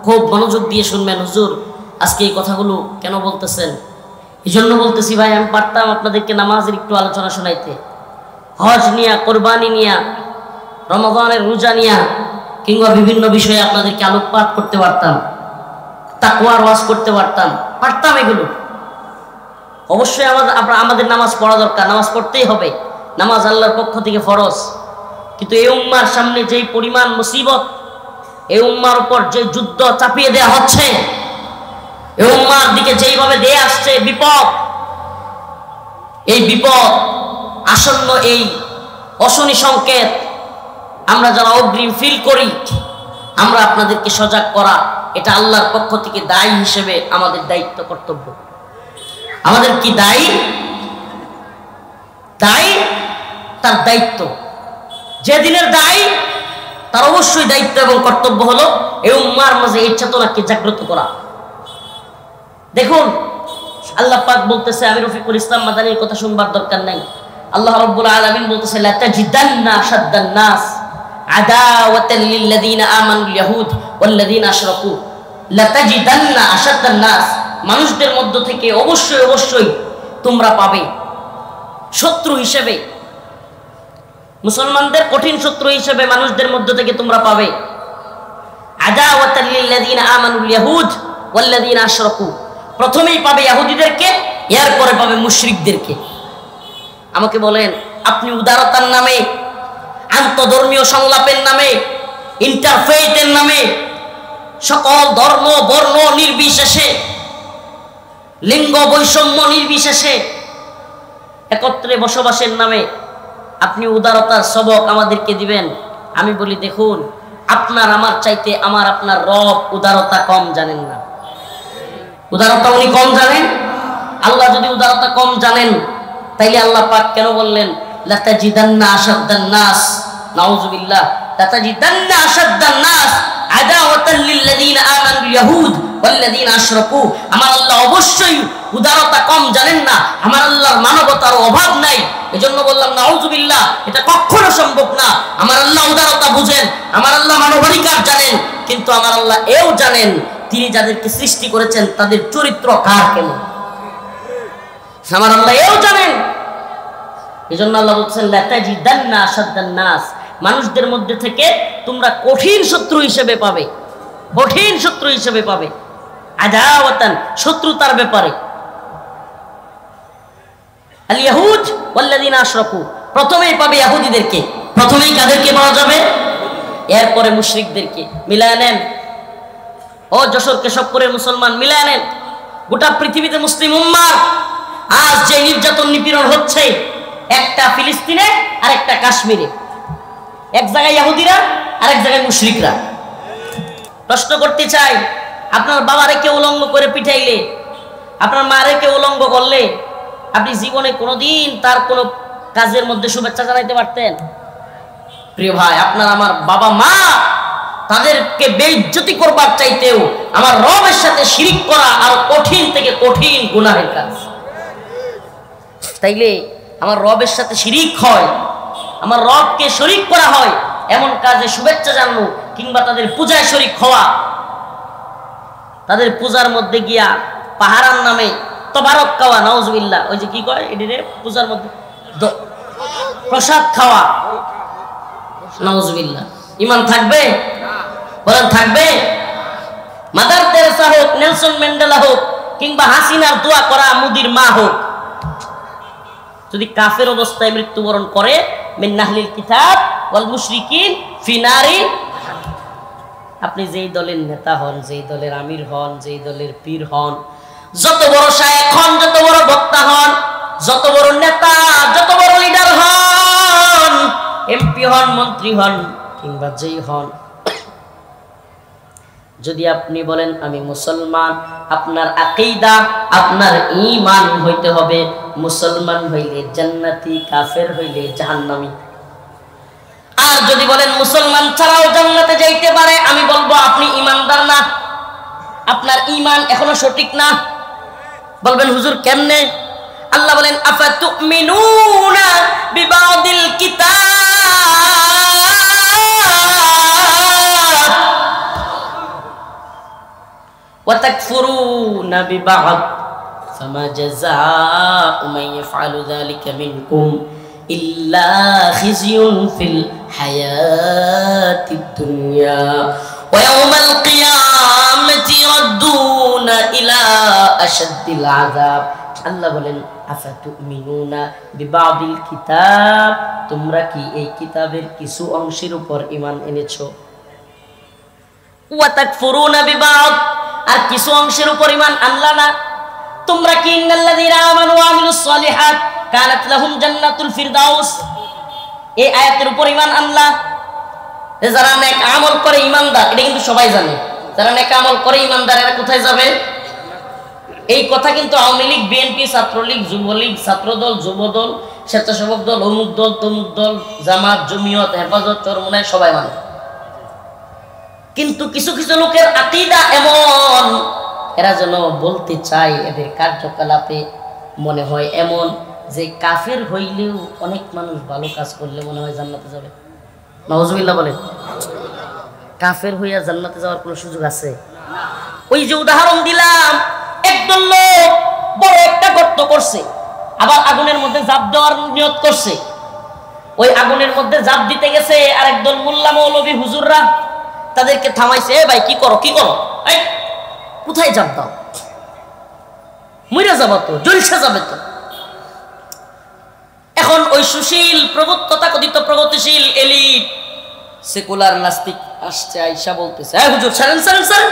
খুব মনোযোগ দিয়ে শুনবেন। হুজুর আজকে এই কথাগুলো কেন বলতেছেন? এই জন্য বলতেছি ভাই, আমি পারতাম আপনাদেরকে নামাজের একটু আলোচনা শোনাইতে, হজ নিয়া, কোরবানি নিয়া, রমাদানের রোজা নিয়া, কিংবা বিভিন্ন বিষয়ে আপনাদেরকে আলোকপাত করতে পারতাম, তাকওয়ার ওয়াজ করতে পারতাম এগুলো। অবশ্যই আমাদের নামাজ পড়া দরকার, নামাজ পড়তেই হবে। নামাজ আল্লাহর পক্ষ থেকে ফরজ, কিন্তু এই উম্মার সামনে যেই পরিমাণ মুসিবত, এই উম্মার উপর যে যুদ্ধ চাপিয়ে দেয়া হচ্ছে, এই উম্মার দিকে যেইভাবে দিয়ে আসছে বিপদ, এই বিপদ আসন্ন, এই অশনি সংকেত আমরা যারা অগ্রিম ফিল করি, আমরা আপনাদেরকে সজাগ করা, এটা আল্লাহর পক্ষ থেকে দায়ী হিসেবে আমাদের দায়িত্ব, কর্তব্য। আমাদের কি দায়ী? দায়ী, তার দায়িত্ব। যে দিনের দায়ী তার অবশ্যই দায়িত্ব এবং কর্তব্য হলো এই উম্মার মাঝে এই চেতনাকে জাগ্রত করা। দেখুন আল্লাহ পাক বলতেছে, আমি রফিকুল ইসলাম মাদানীর কথা শুনবার দরকার নাই, আল্লাহ রাব্বুল আলামিন বলতেছে, লা তাজিদান্না আশাদ্দান নাস আদাওয়াতাল লিল্লাযিনা আমানুল ইয়াহুদ ওয়াল্লাযিনা আশরাকু। লা তাজিদান্না আশাদ্দান নাস, মানুষদের মধ্য থেকে অবশ্যই অবশ্যই তোমরা পাবে শত্রু হিসেবে, মুসলমানদের কঠিন শত্রু হিসেবে মানুষদের মধ্য থেকে তোমরা পাবে আদাওয়াতাল লিল্লাযিনা আমানুল ইয়াহুদ ওয়াল্লাযিনা আশরাকু। প্রথমেই পাবে ইহুদিদেরকে, এরপরে পাবে মুশরিকদেরকে। আমাকে বলেন, আপনি উদারতার নামে, আন্তধর্মীয় সংলাপের নামে, ইন্টারফেইথের নামে, সকল ধর্ম বর্ণ নির্বিশেষে, লিঙ্গ বৈষম্য নির্বিশেষে একত্রে বসবাসের নামে আপনি উদারতার সবক আমাদেরকে দিবেন? আমি বলি, দেখুন, আপনার আমার চাইতে আমার আপনার রব উদারতা কম জানেন না। উদারতা উনি কম জানেন? আল্লাহ যদি উদারতা কম জানেন, তাইলে আল্লাহ পাক কেন বললেন লা তাজিদান্না আশাদ্দান নাস, নাউযুবিল্লাহ, লা তাজিদান্না আশাদ্দান নাস আদাওয়াতাল লিল্লাযিনা আমানুল ইয়াহুদ ওয়াল্লাযিনা আশরাকু। আমার আল্লাহ অবশ্যই উদারতা কম জানেন না, আমার আল্লাহর মানবতার অভাব নাই। এজন্য বললাম নাউযুবিল্লাহ, এটা কখনো সম্ভব না। আমার আল্লাহ উদারতা বুঝেন, আমার আল্লাহ মানবাধিকার জানেন, কিন্তু আমার আল্লাহ এও জানেন তিনি যাদেরকে সৃষ্টি করেছেন তাদের চরিত্র কার কেমন, আমার আল্লাহ এও জানেন। এজন্য আল্লাহ বলছেন লা তাজিদান্না আশাদ্দান নাস, মানুষদের মধ্যে থেকে তোমরা কঠিন শত্রু হিসেবে পাবে, কঠিন শত্রু হিসেবে পাবে আদাওয়াতান, শত্রুতার ব্যাপারে। আল ইয়াহুদ ওয়াল্লাযিনা আশরাকু, প্রথমেই পাবে ইহুদিদেরকে, প্রথমেই কাদেরকে পাওয়া যাবে? এরপরে মুশরিকদেরকে। মিলায় নেন, ও যশোর কেশবপুরের মুসলমান, মিলায় নেন, গোটা পৃথিবীতে মুসলিম উম্মাহ আজ যে নির্যাতন নিপীড়ন হচ্ছে, একটা ফিলিস্তিনে আর একটা কাশ্মীরে, এক জায়গায় ইহুদিরা আর এক জায়গায় মুশরিকরা। প্রশ্ন করতে চাই, আপনার বাবারে কেউ উলঙ্গ করে পিটাইলে, আপনার মারে কেউ উলঙ্গ করলে, আপনি জীবনে কোনোদিন তার কোনো কাজের মধ্যে শুভেচ্ছা জানাইতে পারতেন? প্রিয় ভাই, আপনার আমার বাবা মা, তাদেরকে বেইজ্জতি করবার চাইতেও আমার রবের সাথে শিরিক করা আর কঠিন থেকে কঠিন গুনাহের কাজ। তাইলে আমার রবের সাথে শিরিক হয়, আমার রবকে শরীক করা হয়, এমন কাজে শুভেচ্ছা জানানো কিংবা তাদের পূজায় শরীক হওয়া, তাদের পূজার মধ্যে গিয়া পাহারার নামে তবারক খাওয়া, নাউজুবিল্লাহ, ওই যে কি কয় এটিরে, পূজার মধ্যে প্রসাদ খাওয়া, নাউজুবিল্লাহ, ঈমান থাকবে? বলেন থাকবে? মাদার তেরেসা হোক, নেলসন ম্যান্ডেলা হোক, কিংবা হাসিনার দোয়া করা মুদির মা হোক, যদি কাফের অবস্থায় মৃত্যুবরণ করে, মিন আহলিল কিতাব ওয়াল মুশরিকিন ফি নারি, আপনি যেই দলের নেতা হন, যেই দলের আমির হন, যেই দলের পীর হন, যত বড় শায়েখ হন, যত বড় বক্তা হন, যত বড় নেতা, যত বড় লিডার হন, এমপি হন, মন্ত্রী হন, কিংবা যেই হন, যদি আপনি বলেন আমি মুসলমান, আপনার আকীদা, আপনার ঈমান হইতে হবে মুসলমান হইলে জান্নাতি, কাফের হইলে জাহান্নামী। আর যদি বলেন মুসলমান ছাড়াও জান্নাতে যাইতে পারে, আমি বলবো আপনি ঈমানদার না, আপনার ঈমান এখনো সঠিক না। বলবেন হুজুর কেমনে? আল্লাহ বলেন আফাতুমিনুনা বিবাদিল কিতাব ওয়া তাকফুরুনা বিবাদ ফামা জাযাউ মান ইয়াফআলু যালিকা মিনকুম ইল্লা খিজিয়ুন ফিল হায়াতিদ দুনিয়া ওয়া ইয়াউমাল কিয়ামাতি লাতুরাদ্দুনা ইলা আশাদ্দিল আযাব। আল্লাহ বলেন আফাতুমিনুনা বিবাদিল কিতাব, তোমরা কি এই কিতাবের কিছু অংশের উপর ঈমান এনেছো? ওয়া তাকফুরুনা বিবাদ, আর কিছু অংশের উপর ঈমান আনলা না। তোমরা কি ইন্নাল্লাযীনা আমানু ওয়া আমিলুস সালিহাত কানাত লাহুম জান্নাতুল ফিরদাউস, এই আয়াতের উপর ঈমান আনলা? যারা নেক আমল করে ঈমানদার, এটা কিন্তু সবাই জানে, যারা নেক আমল করে ঈমানদার এরা কোথায় যাবে? এই কথা কিন্তু আওয়ামী লীগ, বিএনপি, ছাত্রলীগ, যুবলীগ, ছাত্রদল, যুবদল, স্বেচ্ছাসেবক দল, অমুক দল, তমুক দল, জামাত, জমিয়ত, হেফাজত, চরমোনাই সবাই মানে। কিন্তু কিছু কিছু লোকের আকীদা এমন, এরা যেন বলতে চায়, এদের কার্যকলাপে মনে হয় এমন যে কাফের হইলেও অনেক মানুষ ভালো কাজ করলে মনে হয় জান্নাতে যাবে। নাউজুবিল্লাহ বলেন। কাফের হইয়া জান্নাতে যাওয়ার কোনো সুযোগ আছে? ওই যে উদাহরণ দিলাম, একদল লোক বড় একটা গর্ত করছে, আবার আগুনের মধ্যে ঝাঁপ দেওয়ার নিয়ত করছে। ওই আগুনের মধ্যে ঝাঁপ দিতে গেছে আর একদল মোল্লা মৌলবী হুজুররা তাদেরকে থামাইছে, এ ভাই কি করো কি করো, এই কোথায় ঝাঁপ দাও, মইরা যাবা তো, জলসা যাবে তো। এখন ওই সুশীল তথাকথিত প্রগতিশীল এলিট সেকুলার নাস্তিক আসছে, আইসা বলতেছে, হ্যাঁ হুজুর ছাড়েন ছাড়েন ছাড়েন,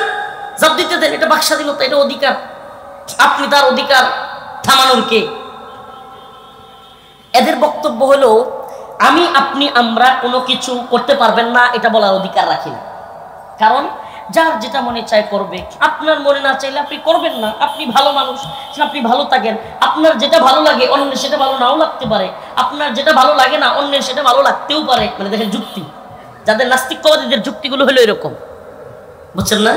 ঝাঁপ দিতে দেন, এটা বাকস্বাধীনতা, এটা অধিকার, আপনি তার অধিকার থামানোর কে? এদের বক্তব্য হলো আমি, আপনি, আমরা কোনো কিছু করতে পারবেন না এটা বলার অধিকার রাখি না, কারণ যার যেটা মনে চায় করবে, আপনার মনে না চাইলে আপনি করবেন না। আপনি ভালো মানুষ, আপনি ভালো থাকেন, আপনার যেটা ভালো লাগে অন্যের সেটা ভালো নাও লাগতে পারে, আপনার যেটা ভালো লাগে না অন্যের সেটা ভালো লাগতেও পারে। মানে দেখেন যুক্তি, যাদের নাস্তিকবাদীদের যুক্তিগুলো হলো এরকম, বুঝছেন না?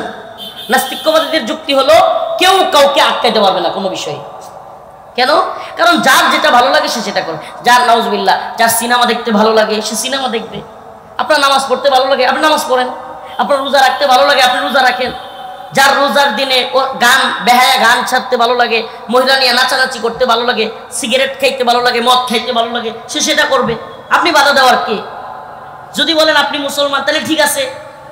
নাস্তিকবাদীদের যুক্তি হলো কেউ কাউকে আটকাইতে পারবে না কোনো বিষয়ে। কেন? কারণ যার যেটা ভালো লাগে সে সেটা করে। যার নাউজুবিল্লাহ, যার সিনেমা দেখতে ভালো লাগে সে সিনেমা দেখবে, আপনার নামাজ পড়তে ভালো লাগে আপনি নামাজ পড়েন, আপনার রোজা রাখতে ভালো লাগে আপনি রোজা রাখেন, যার রোজার দিনে ও গান বেহায়া গান ছাড়তে ভালো লাগে, মহিলা নিয়ে নাচানাচি করতে ভালো লাগে, সিগারেট খাইতে ভালো লাগে, মদ খাইতে ভালো লাগে, সে সেটা করবে। আপনি বাধা দেওয়ার কে? যদি বলেন আপনি মুসলমান তাহলে ঠিক আছে,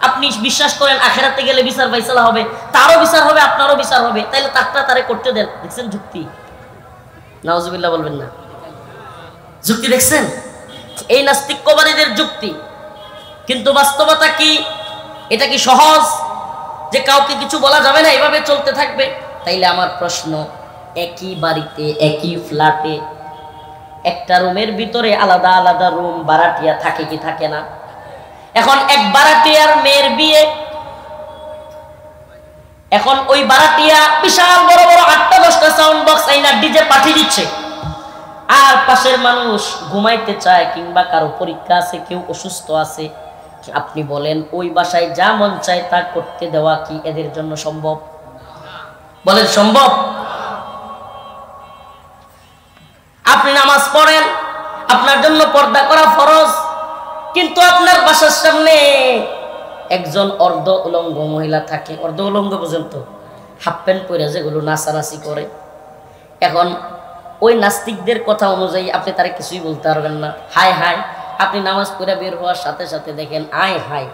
আপনি বিশ্বাস করেন আখেরাতে গেলে বিচার ফাইসালা হবে, তারও বিচার হবে আপনারও বিচার হবে, তাইলে তারটা তারে করতে দেন। দেখছেন যুক্তি? নাউজুবিল্লাহ বলবেন না, যুক্তি দেখছেন? এই নাস্তিকবাদীদের যুক্তি। কিন্তু বাস্তবতা কি? এটা কি সহজ যে কাউকে কিছু বলা যাবে না, এভাবে চলতে থাকবে? তাইলে আমার প্রশ্ন, একই বাড়িতে একই ফ্ল্যাটে একটা রুমের ভিতরে আলাদা আলাদা রুম ভাড়াটিয়া থাকে কি থাকে না? এখন এক ভাড়াটিয়ার মেয়ের বিয়ে, এখন ওই ভাড়াটিয়া বিশাল বড় বড় 8টা-10টা সাউন্ড বক্স আইনা ডিজে পাঠিয়ে দিচ্ছে, আর পাশের মানুষ ঘুমাইতে চায় কিংবা কারো পরীক্ষা আছে, কেউ অসুস্থ আছে। আপনি বলেন ওই বাসায় যা মন চায় তা করতে দেওয়া কি এদের জন্য সম্ভব? বলেন সম্ভব? আপনি নামাজ পড়েন, আপনার জন্য পর্দা করা ফরজ, কিন্তু আপনার বাসার সামনে একজন অর্ধ উলঙ্গ মহিলা থাকে। অর্ধ উলঙ্গ পর্যন্ত হাফ প্যান্ট পরে যেগুলো নাচানাচি করে। এখন ওই নাস্তিকদের কথা অনুযায়ী আপনি তারা কিছুই বলতে পারবেন না। হায় হায়, আপনি নামাজ পড়ে বের হওয়ার সাথে সাথে দেখেন আয় হায়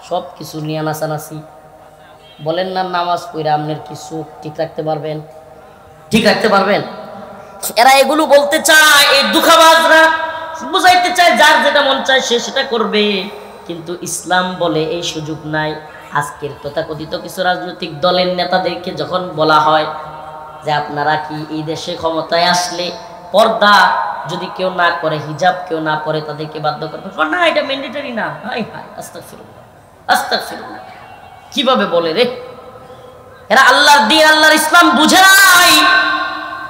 সব কিছু নিয়ে নাচানাচি। বলেন না নামাজ পড়ে আপনার কিছু ঠিক রাখতে পারবেন? ঠিক রাখতে পারবেন? এরা এগুলো বলতে চায়, এই দুঃখাবাজরা বুঝাইতে চায় যার যেটা মন চায় সে সেটা করবে, কিন্তু ইসলাম বলে এই সুযোগ নাই। আজকের তথাকথিত কিছু রাজনৈতিক দলের নেতাদেরকে যখন বলা হয় যে আপনারা কি এই দেশে ক্ষমতায় আসলে পর্দা যদি কেউ না করে, হিজাব কেউ না পরে তাদেরকে বাধ্য করবে, না এটা ম্যান্ডেটরি না। হাই হাই, আস্তাগফিরুল্লাহ আস্তাগফিরুল্লাহ, কিভাবে বলে রে? এরা আল্লাহর দ্বীন, আল্লাহর ইসলাম বুঝে নাই,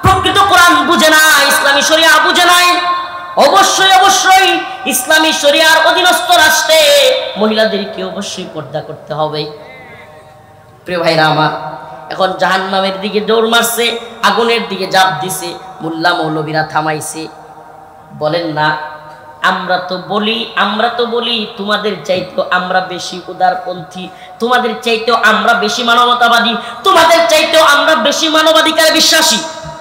প্রকৃত কোরআন বুঝে নাই, ইসলামী শরিয়া বুঝে নাই। অবশ্যই অবশ্যই ইসলামী শরিয়ার অধীনস্থ রাষ্ট্রে মহিলাদেরকে অবশ্যই পর্দা করতে হবে। প্রিয় ভাইরা আমার, এখন জাহান্নামের দিকে দৌড় মারছে, আগুনের দিকে ঝাঁপ দিছে, মোল্লা মৌলবীরা থামাইছে। বলেন না আমরা তো বলি তোমাদের চাইতেও আমরা বেশি উদারপন্থী, তোমাদের চাইতেও আমরা বেশি মানবতাবাদী, তোমাদের চাইতেও আমরা বেশি মানবাধিকারে বিশ্বাসী।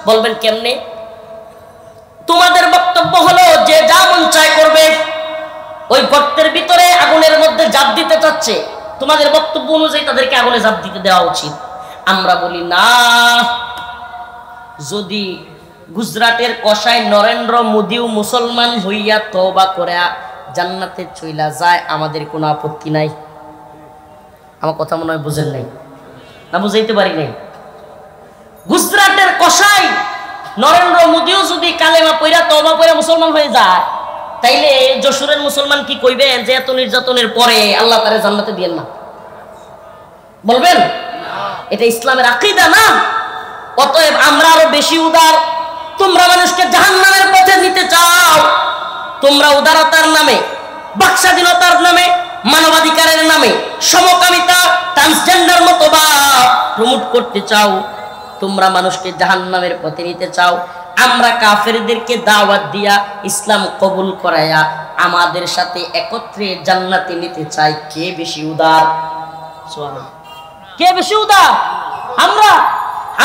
বলবেন কেমনে? তোমাদের বক্তব্য হলো যে যা মন চায় করবে, ওই গর্তের ভিতরে আগুনের মধ্যে ঝাঁপ দিতে চাচ্ছে, তোমাদের বক্তব্য অনুযায়ী তাদেরকে আগুনে ঝাঁপ দিতে দেওয়া উচিত। আমরা বলি না, যদি গুজরাটের কসাই নরেন্দ্র মোদিও মুসলমান হইয়া তওবা করে জান্নাতে চইলা যায়, আমাদের কোনো আপত্তি নাই। আমার কথা মনে হয় বুঝেন নাই, না বুঝাইতে পারি নাই। গুজরাটের কসাই নরেন্দ্র মোদিও যদি কালেমা পইরা তওবা পইরা মুসলমান হয়ে যায়, তাইলে যশোরের মুসলমান কি কইবেন যে এত নির্যাতনের পরে আল্লাহ তারে জান্নাতে দিয়েন না? বলবেন? এটা ইসলামের আকীদা না। অতএব আমরা আরো বেশি উদার। তোমরা মানুষকে জাহান্নামের পথে নিতে চাও, তোমরা উদারতার নামে, বাকস্বাধীনতার নামে, মানবাধিকারের নামে সমকামিতা, ট্রান্সজেন্ডার মতবাদ প্রমোট করতে চাও, তোমরা মানুষকে জাহান্নামের পথে নিতে চাও। আমরা কাফেরদেরকে দাওয়াত দিয়া ইসলাম কবুল করায়া আমাদের সাথে একত্রে জান্নাতে নিতে চাই। কে বেশি উদার? সুবহানাল্লাহ। কে বেশি উদার? আমরা।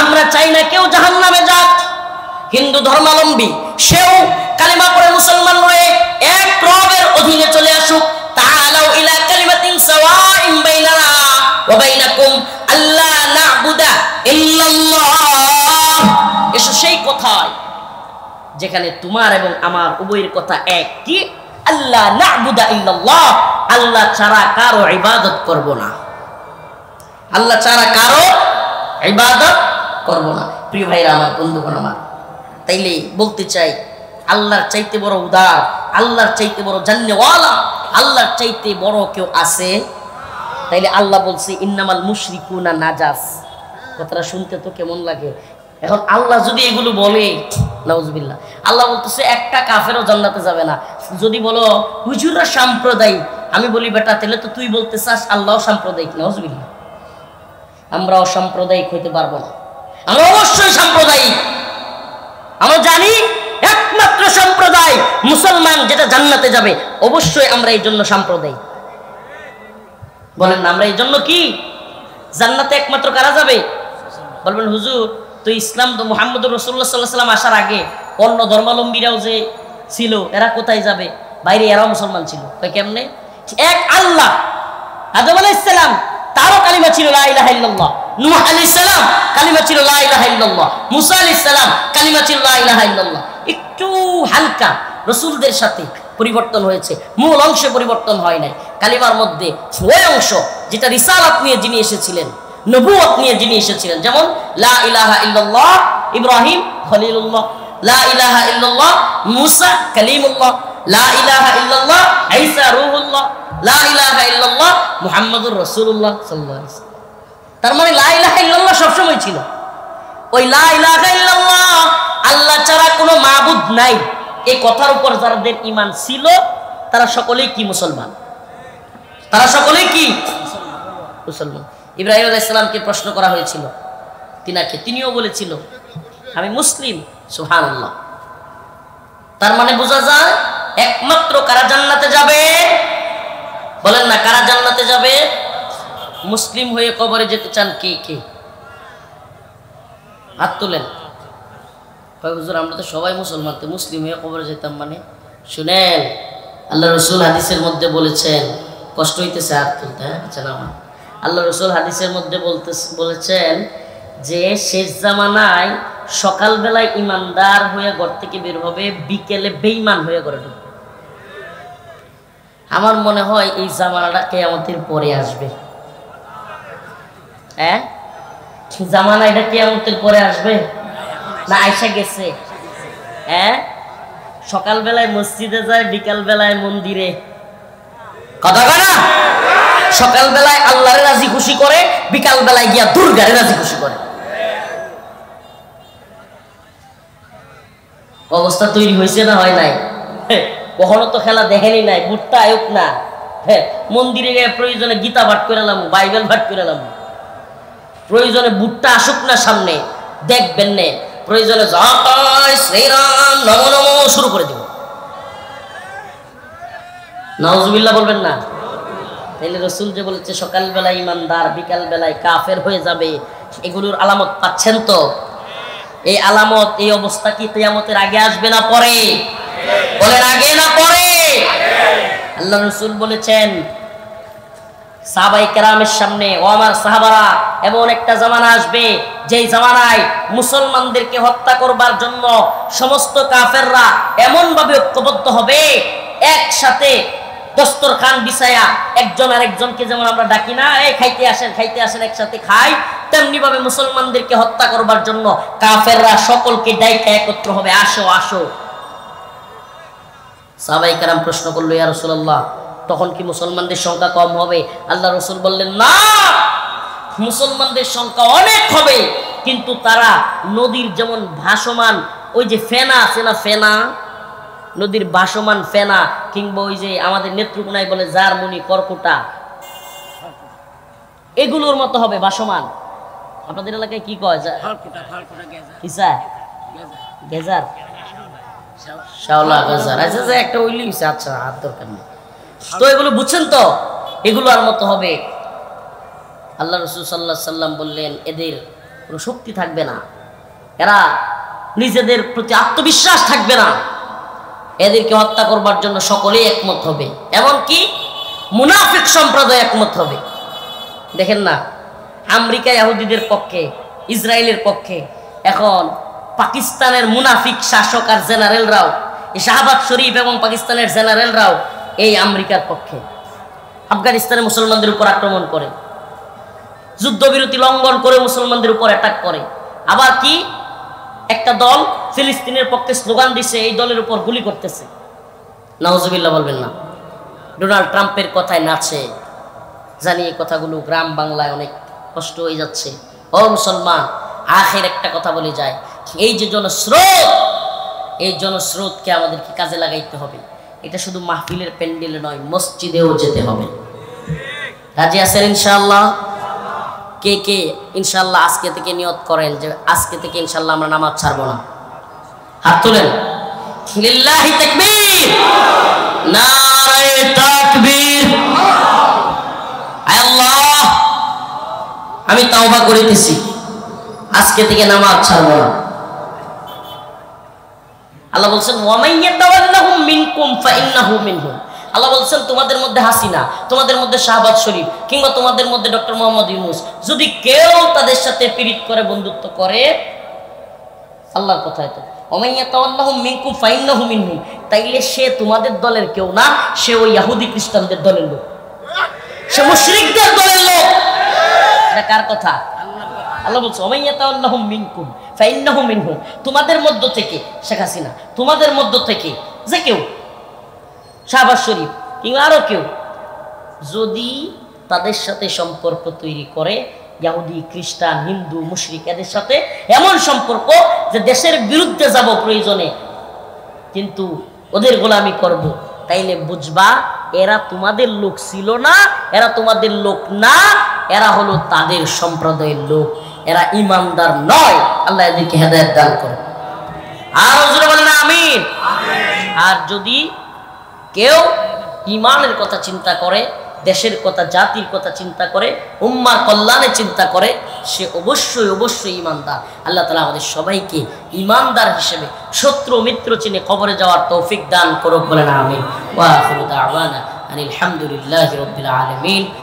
আমরা চাই না কেউ জাহান্নামে যাক। হিন্দু ধর্মাবলম্বী সেও কালিমা পড়ে মুসলমান হয়ে এক রবের অধীনে চলে আসুক। তাআলাউ ইলা কালিমাতিন সাওয়াইন বাইনানা ওয়া বাইনাকুম আল্লা না'বুদা ইল্লাল্লাহ। এসো সেই কথায় যেখানে তোমার এবং আমার উভয়ের কথা এক। কি? আল্লা না'বুদা ইল্লাল্লাহ, আল্লাহ ছাড়া কারো ইবাদত করব না। আল্লাহ ছাড়া কারো ইবাদত করব না। প্রিয় ভাইরা আমার, বন্ধুগণ আমার, তাইলে বলতে চাই আল্লাহর চাইতে বড় উদার, আল্লাহর চাইতে বড় জান্নাওয়ালা, আল্লাহর চাইতে বড় কেউ আছে? তাইলে আল্লাহ বলছে ইন্নামাল মুশরিকুনা নাজাস। কথাটা শুনতে তো কেমন লাগে। এখন আল্লাহ যদি এগুলো বলে, নাউজুবিল্লাহ, আল্লাহ বলতেছে একটা কাফেরও জান্নাতে যাবে না। যদি বলো হুজুররা সাম্প্রদায়িক, আমি বলি বেটা তাহলে তো তুই বলতে চাস আল্লাহ সাম্প্রদায়িক। নাউজুবিল্লাহ। আমরা অসাম্প্রদায়িক হইতে পারবো না, আমরা অবশ্যই সাম্প্রদায়িক। আমরা জানি একমাত্র সম্প্রদায় মুসলমান যেটা জান্নাতে যাবে। অবশ্যই আমরা এই জন্য সাম্প্রদায়িক। বলেন না, আমরা এই জন্য কি জান্নাতে একমাত্র কারা যাবে? বলবেন হুজুর তো ইসলাম তো মুহাম্মদুর রাসূলুল্লাহ সাল্লাল্লাহু আলাইহি ওয়াসাল্লাম আসার আগে অন্য ধর্মাবলম্বীরাও যে ছিল, এরা কোথায় যাবে? বাইরে এরাও মুসলমান ছিল। তাই কেমনে? এক আল্লাহ, আদম আলাইহিস সালাম তারও কালিমা ছিল লা ইলাহা ইল্লাল্লাহ, নূহ আলাইহিস সালাম কালিমা ছিল লা ইলাহা ইল্লাল্লাহ, মুসা আলাইহিস সালাম কালিমা ছিল লা ইলাহা ইল্লাল্লাহ। একটু হালকা রাসূলদের সাথে পরিবর্তন হয়েছে, মূল অংশে পরিবর্তন হয় নাই। কালিমার মধ্যে ওই অংশ যেটা রিসালাত নিয়ে যিনি এসেছিলেন, নবুয়ত নিয়ে যিনি এসেছিলেন, যেমন লা ইলাহা ইল্লাল্লাহ ইব্রাহিম খলিলুল্লাহ, লা ইলাহা ইল্লাল্লাহ মুসা কালিমুল্লাহ, লা ইলাহা ইল্লাল্লাহ ঈসা রূহুল্লাহ, লা ইলাহা ইল্লাল্লাহ মুহাম্মাদুর রাসূলুল্লাহ সাল্লাল্লাহু আলাইহি ওয়াসাল্লাম। তার মানে লা ইলাহা ইল্লাল্লাহ সবসময় ছিল। ওই লা ইলাহা ইল্লাল্লাহ আল্লাহ ছাড়া কোনো মাবুদ নাই, এই কথার উপর যাদের ঈমান ছিল তারা সকলেই কি মুসলমান? তারা সকলেই কি মুসলমান? ইব্রাহিম আলাইহিস সালামকে প্রশ্ন করা হয়েছিল, তিনিও বলেছিল আমি মুসলিম। সুবহানাল্লাহ। তার মানে বোঝা যায় একমাত্র কারা জান্নাতে যাবে? বলেন না, কারা জান্নাতে যাবে? মুসলিম হয়ে কবরে যেতে চান কে কে? হাত তুলেন। হুজুর আমরা তো সবাই মুসলমান, তো মুসলিম হয়ে কবরে যেতাম মানে? শুনেন, আল্লাহ রাসূল হাদিসের মধ্যে বলেছেন, কষ্ট হইতেছে হাত তুলতে, হ্যাঁ আচ্ছা না, আল্লাহ রাসূল হাদিসের মধ্যে বলেছেন যে শেষ জামানায় সকালবেলায় ইমানদার হয়ে ঘর থেকে বের হবে, বিকেলে বেঈমান হয়ে ঘরে ঢুকবে। আমার মনে হয় এই জামানাটা কিয়ামতের পরে আসবে। হ্যাঁ, জামানা এটা কিয়ামতের পরে আসবে না আইসা গেছে? হ্যাঁ, সকালবেলায় মসজিদে যায়, বিকাল বেলায় মন্দিরে। কথা কয় না? সকালবেলায় আল্লাহরে রাজি খুশি করে, বিকাল বেলায় গিয়া দুর্গারে রাজি খুশি করে। অবস্থা তৈরি হয়েছে না হয় নাই? কখনো তো খেলা দেখেনি নাই, বুটটা আয়ুক না। হ্যাঁ, মন্দিরে গিয়ে প্রয়োজনে গীতা পাঠ করে এলাম, বাইবেল পাঠ করে এলাম, প্রয়োজনে বুটটা আসুক না সামনে, দেখবেন নে, প্রয়োজনে জয় শ্রীরাম নমো নমো শুরু করে দিব। নাউজুবিল্লাহ বলবেন না? তাইলে রাসূল যে বলেছে সকালবেলায় ইমানদার, বিকাল বেলায় কাফের হয়ে যাবে, এগুলোর আলামত পাচ্ছেন তো? এই আলামত, এই অবস্থা কি কিয়ামতের আগে আসবে না পরে? বলেন আগে না পরে? আল্লাহ রাসূল বলেছেন সাহাবায়ে কেরামের সামনে, ও আমার সাহাবারা, এমন একটা জামানা আসবে যেই জামানায় মুসলমানদেরকে হত্যা করবার জন্য সমস্ত কাফেররা এমন ভাবে ঐক্যবদ্ধ হবে, একসাথে দস্তরখান বিছায়া একজন আরেকজনকে যেমন আমরা ডাকি না, এই খাইতে আসেন একসাথে খাই, তেমনি ভাবে মুসলমানদেরকে হত্যা করবার জন্য কাফেররা সকলকে ডাইকা একত্র হবে, আসো আসো। সাহাবায়ে কেরাম প্রশ্ন করলো, ইয়া রাসূলুল্লাহ, তখন কি মুসলমানদের সংখ্যা কম হবে? আল্লাহ রাসূল বললেন, না, মুসলমানদের সংখ্যা অনেক হবে, কিন্তু তারা নদীর যেমন ভাসমান ওই যে ফেনা আছে না, ফেনা, নদীর ভাসমান ফেনা, কিংবা ওই যে আমাদের নেত্রকোনায় বলে জারমনি, কর্কটা, এগুলোর মতো হবে ভাসমান। আপনাদের এলাকায় কি কয়? গেজার, শাওলা, গেজার, আচ্ছা একটা ওইলি, আচ্ছা হাত দরকার নেই। তো এগুলো বুঝছেন তো, এগুলোর মতো হবে। আল্লাহ রাসূল সাল্লাল্লাহু আলাইহি সাল্লাম বললেন, এদের কোনো শক্তি থাকবে না, এরা নিজেদের প্রতি আত্মবিশ্বাস থাকবে না, এদেরকে হত্যা করবার জন্য সকলেই একমত হবে, এমনকি মুনাফিক সম্প্রদায় একমত হবে। দেখেন না, আমেরিকা ইহুদিদের পক্ষে, ইসরায়েলের পক্ষে, এখন পাকিস্তানের মুনাফিক শাসক আর জেনারেলরাও, এই শাহবাজ শরীফ এবং পাকিস্তানের জেনারেলরাও এই আমেরিকার পক্ষে। আফগানিস্তানে মুসলমানদের উপর আক্রমণ করে, যুদ্ধবিরতি লঙ্ঘন করে মুসলমানদের উপর অ্যাটাক করে। আবার কি একটা দল ফিলিস্তিনের পক্ষে স্লোগান দিছে, এই দলের উপর গুলি করতেছে। নাউজুবিল্লাহ বলবেন না। ডোনাল্ড ট্রাম্পের কথায় নাচে। জানি এই কথাগুলো গ্রাম বাংলায় অনেক কষ্ট হয়ে যাচ্ছে। ও মুসলমান, আখের একটা কথা বলে যায়, এই যে জনস্রোত, এই জনস্রোতকে আমাদেরকে কাজে লাগাইতে হবে। এটা শুধু মাহফিলের প্যান্ডেলে নয়, মসজিদেও যেতে হবে। রাজি আছেন ইনশাআল্লাহ? কে কে ইনশাআল্লাহ আজকে থেকে নিয়ত করেন যে আজকে থেকে ইনশাআল্লাহ আমরা নামাজ ছাড়বো না? হাত তোলেন। লিল্লাহি তাকবীর, নারে তাকবীর। আল্লাহ, আমি তাওবা করিতেছি, আজকে থেকে নামাজ ছাড়বো না। আল্লাহ বলছেন, ওয়া মান ইয়াতাওয়াল্লাহুম মিনকুম ফাইন্নাহু মিনহুম। আল্লাহ বলছেন, তোমাদের মধ্যে হাসিনা, তোমাদের মধ্যে শাহবাজ শরীফ, কিংবা তোমাদের মধ্যে ডক্টর মোহাম্মদ ইউনূস, যদি কেউ তাদের সাথে পীড়িত করে, বন্ধুত্ব করে, আল্লাহর কথায় তো ওয়া মান ইয়াতাওয়াল্লাহুম মিনকুম ফাইন্নাহু মিনহুম, তাইলে সে তোমাদের দলের কেউ না, সে ওই ইহুদি খ্রিস্টানদের দলের লোক, সে মুশরিকদের দলের লোক। এটা কার কথা? আল্লাহ বলছে, ওয়া মান ইয়াতাওয়াল্লাহুম মিনকুম ফাইন্নাহু মিনহুম, তোমাদের মধ্য থেকে শেখ হাসিনা, তোমাদের মধ্য থেকে যে কেউ, শাহবাজ শরীফ কিংবা আরো কেউ, যদি তাদের সাথে সম্পর্ক তৈরি করে, ইহুদি, খ্রিস্টান, হিন্দু, মুশরিক, এদের সাথে এমন সম্পর্ক যে দেশের বিরুদ্ধে যাব প্রয়োজনে, কিন্তু ওদের গোলামি করব, তাইলে বুঝবা এরা তোমাদের লোক ছিল না, এরা তোমাদের লোক না, এরা হলো তাদের সম্প্রদায়ের লোক, এরা ইমানদার নয়। আল্লাহ এদেরকে হেদায়েত দান করে। আর হুজুরে বলেন আমিন। আর যদি কেউ ইমানের কথা চিন্তা করে, দেশের কথা, জাতির কথা চিন্তা করে, উম্মার কল্যাণে চিন্তা করে, সে অবশ্যই অবশ্যই ইমানদার। আল্লাহ তাআলা আমাদের সবাইকে ইমানদার হিসেবে শত্রু মিত্র চিনে কবরে যাওয়ার তৌফিক দান করুক, বলেন আমিন। ওয়া আখিরু দাওয়ানা আনিল হামদুলিল্লাহি রাব্বিল আলামিন।